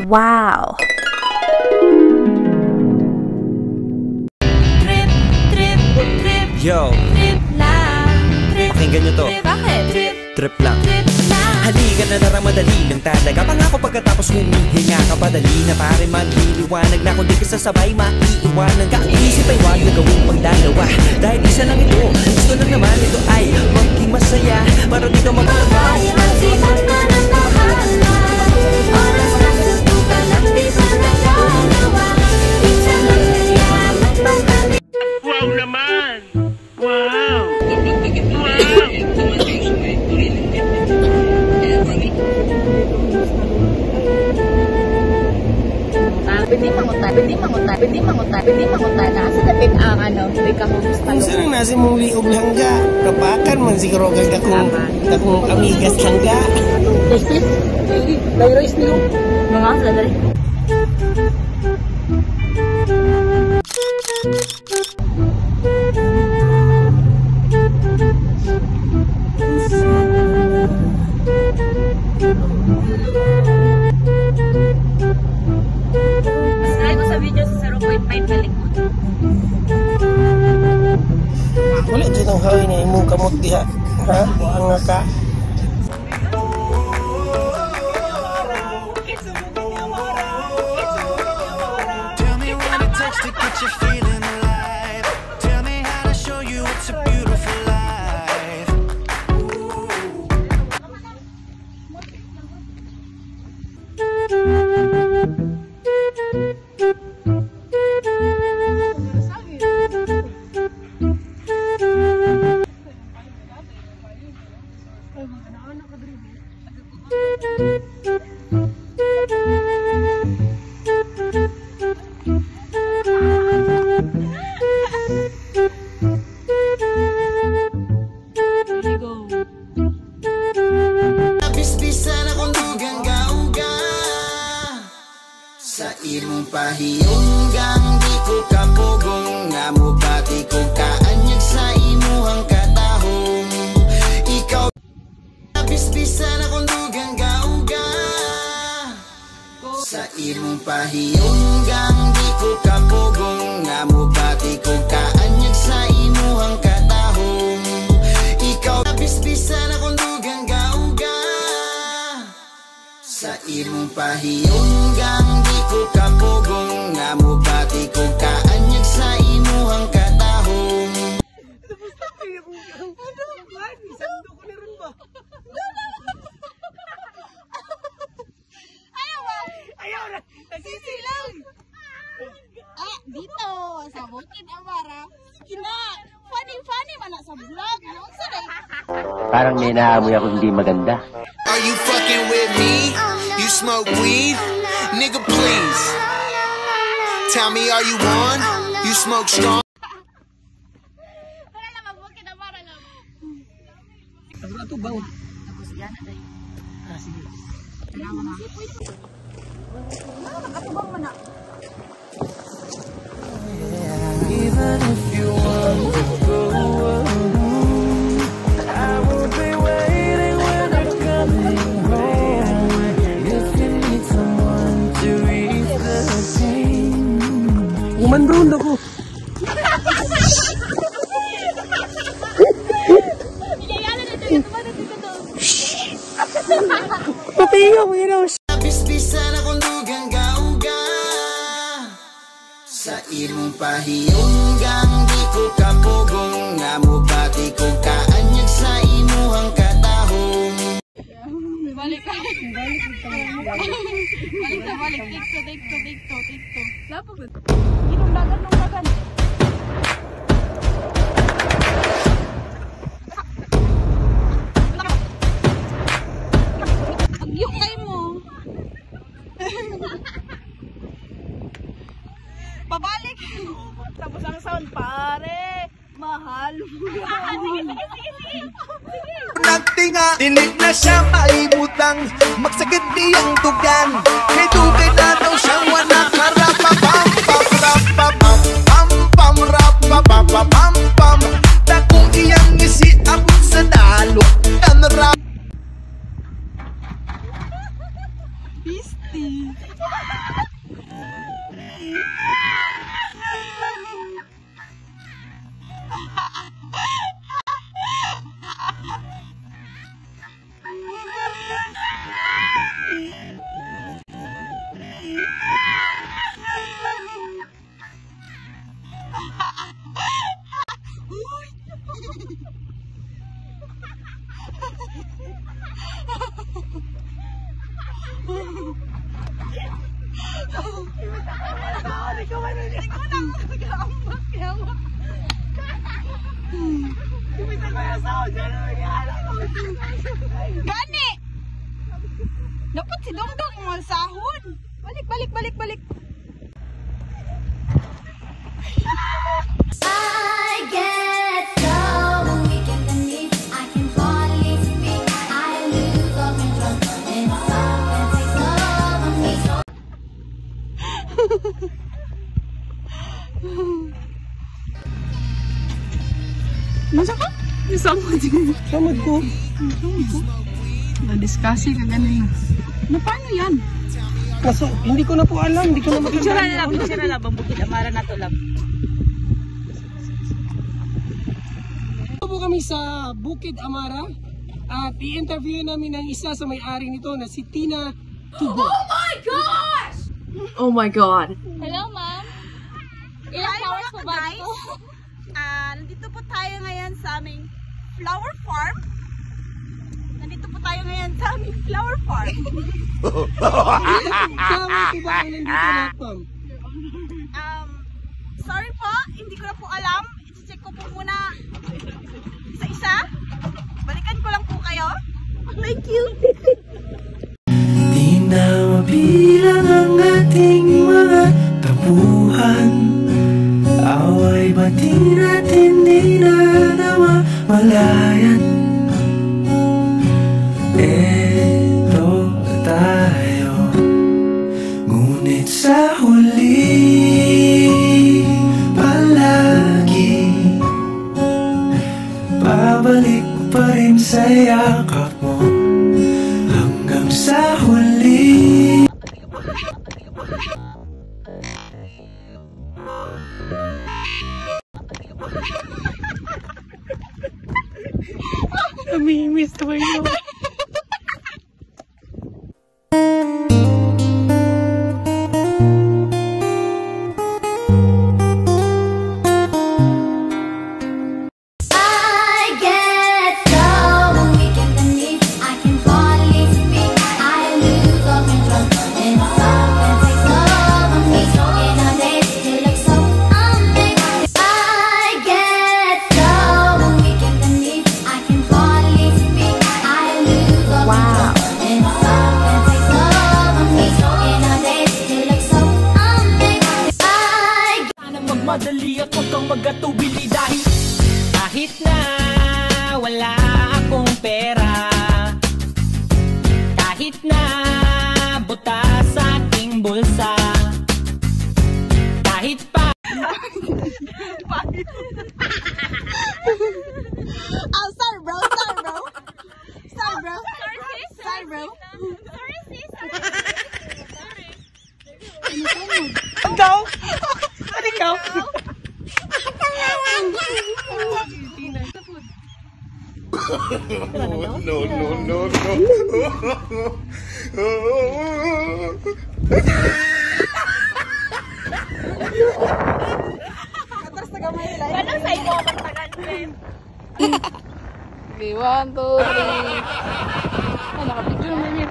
Wow! Trip, trip, trip. Yo! Trip lang. Trip. Pakinggan nyo to. Bakit? Trip. Trip lang. Trip lang. Halika na darang madali lang talaga. Pangako pagkatapos humihinga ka padali na pare magliliwanag na kung di ka sasabay maiiwanan ka. Ang isip ay wag na gawing pagdalawa dahil isa lang ito. Gusto lang naman ito ay maging masaya para di ka magpapay. Magsipag na ng bahala. Oras na sutukan at di pa nagagawa. Minsan lang kaya magpapalik. Wow naman! Wow! Pwede mangutan na sa dapit ang homes Kung saan nasi mong liog langga, kapakan man siguro kakong amigas langga. Layrois niyo. Mga sa dali. Sa video sa 0.5 balik mo. Wala dyan ang hawin na imong kamot diha. Ha? Ang nga ka. Tell me what it takes to get you feeling alive. Tell me how to show you it's a beautiful life. Bisbisan akong dugang gauga sa imong pahiyunggang di ko kapugong nga mubati ko kaanyag sa imuhang katahong ikaw. Bisbisan akong dugang gauga sa imong pahiyunggang di ko kapugong nga mubati ko kaanyag sa imuhang katahong ikaw. Bisbisan akong dugang gauga sa imong pahiyunggang di ko kapugong nga mubati ko kaanyag sa imuhang katahong. Dito sa Bukid Amara. Funny man na sa vlog. Parang may naamoy ako hindi maganda. Are you fucking with me? You smoke weed? Nigga please tell me, are you on? You smoke strong? Wala na mag-Bukid Amara nga. Ano ito bang? Tapos yan na dahil. Sige. Even if you want to go alone, I will be waiting when you're coming home. If you need someone to ease the pain. Umandun ako. Patinga mo yun ako. Bisbisan akong dugang gauga sa imong pahiyunggang di ko kapugong nga mubati ko kaanyag sa imuhang katahong. Balik ka. Balik. Tikto. Lapog. Inong dagan. Yung kayo mo. Pabalik. Tapos ang sound, pare. Mahal mo. Sige. Nagtinga, dinig na siya maibutang magsagit diyang tugan. Kay dugay na daw siyang wanak harapapam pam pam pam rapapapam pam. Takong iyang ngisi abot sa dalo. Ang rap. Beastie. Gani! Dapat si Dongdong mo sahod. Balik. I get so weak in the knees, I can hardly speak. I lose all control, and something takes over me. Masa ka? Isamod yun. Samad ko. Na-discussing ka ganun. Na paano yan? Kaso, hindi ko na po alam. Hindi ko na Picture matandaan. na lang. Bukid Amara na to lang. Ito po kami sa Bukid Amara. At i-interview namin ang isa sa may-ari nito na si Tina Tubo. Oh my god. Hello, ma'am. Ilang flowers po ba ito? Nandito po tayo ngayon sa aming flower farm. Sama po ba ang nandito lahat, ma'am? Sorry po, hindi ko na po alam. I-check ko po muna isa-isa. Balikan ko lang po kayo. Thank you. Di na mabilang ang ating mga tapuhan. Away ba't natin di na namamalayan? Eto tayo, ngunit sa huli palagi babalik pa rin sa yakap mo hanggang sa huli. Namimiss ko yun. I get so weak in the knees, I can hardly speak. I lose all control, and something takes over me. In a daze, you look so amazing. I get so weak in the knees, I can hardly speak. I lose all control, and something takes over me. In a daze, you look so amazing. Sana magmadali at huwag kang magatubili dahil kahit na wala akong pera, kahit na buta sa aking bulsa, kahit pa Sorry bro. Ikaw? Ano ikaw? Paano sa iyo magtagal din? Okay, 1, 2, 3. Nakapicture naman yun.